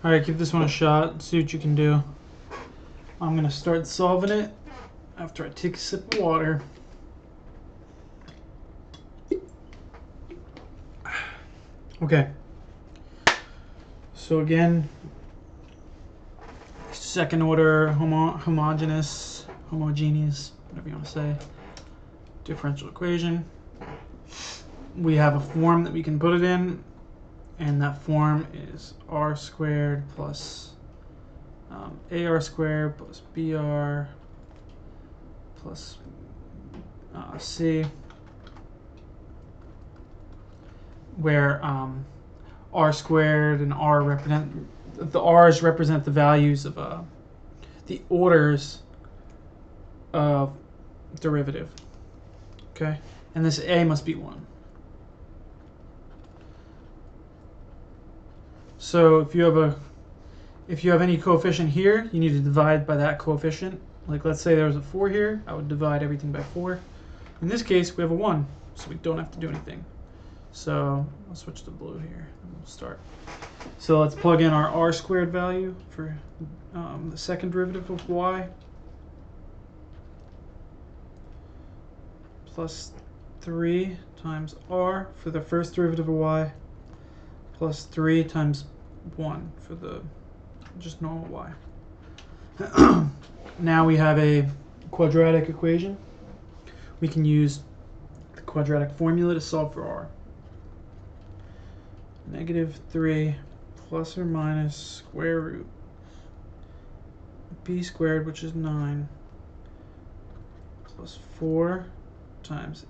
Alright, give this one a shot, see what you can do. I'm going to start solving it after I take a sip of water. Okay. So again, second order homogeneous, whatever you want to say, differential equation. We have a form that we can put it in, and that form is r squared plus ar squared plus br plus c, where r squared and r represent, the r's represent the values of the orders of derivative. Okay, and this a must be 1. So if you have any coefficient here, you need to divide by that coefficient. Like let's say there was a 4 here, I would divide everything by 4. In this case, we have a 1, so we don't have to do anything. So I'll switch to blue here and we'll start. So let's plug in our r squared value for the second derivative of y. Plus 3 times r for the first derivative of y. Plus 3 times 1 for the just normal y. Now we have a quadratic equation. We can use the quadratic formula to solve for r. -3 plus or minus square root b squared, which is 9, plus 4 times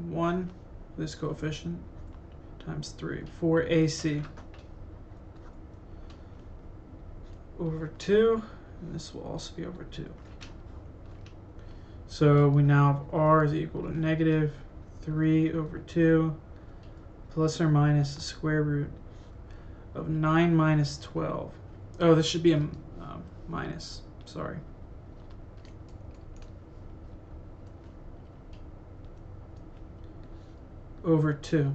1, this coefficient, times 3, 4ac, over 2, and this will also be over 2. So we now have r is equal to -3 over 2 plus or minus the square root of 9 minus 12. Oh, this should be a minus, sorry. Over 2.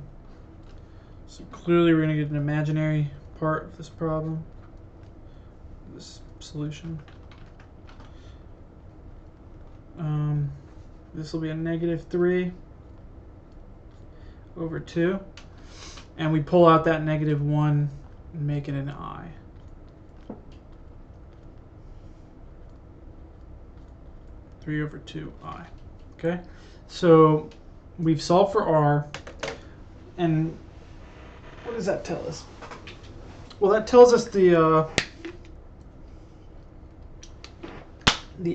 So clearly we're going to get an imaginary part of this problem, this solution. This will be a -3 over 2. And we pull out that -1 and make it an I. Three over 2i. Okay, so we've solved for r, and what does that tell us? Well, that tells us the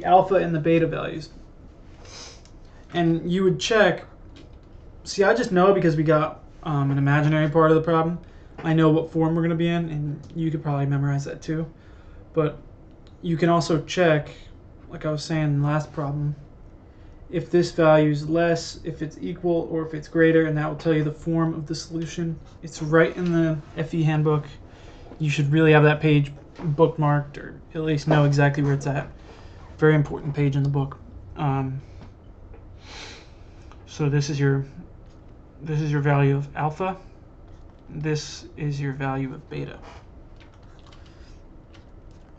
alpha and the beta values. And you would check. See, I just know because we got an imaginary part of the problem. I know what form we're going to be in, and you could probably memorize that too. But you can also check, like I was saying in the last problem, if this value is less, if it's equal, or if it's greater, and that will tell you the form of the solution. It's right in the FE handbook. You should really have that page bookmarked, or at least know exactly where it's at. Very important page in the book. So this is your value of alpha. This is your value of beta.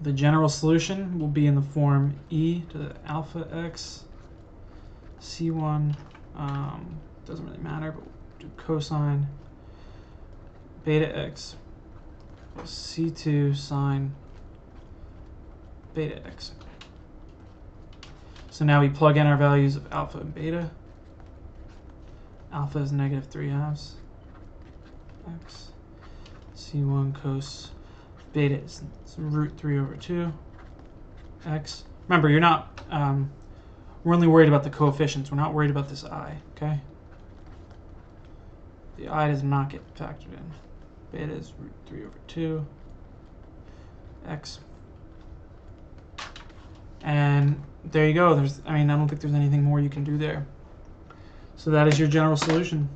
The general solution will be in the form e to the alpha x c1, doesn't really matter, but we'll do cosine beta x plus c2 sine beta x. So now we plug in our values of alpha and beta. Alpha is -3/2 x, c1 cos beta is root 3 over 2 x. Remember, you're not, we're only worried about the coefficients. We're not worried about this I, okay? The I does not get factored in. Beta is root 3 over 2 x. And there you go. I don't think there's anything more you can do there. So that is your general solution.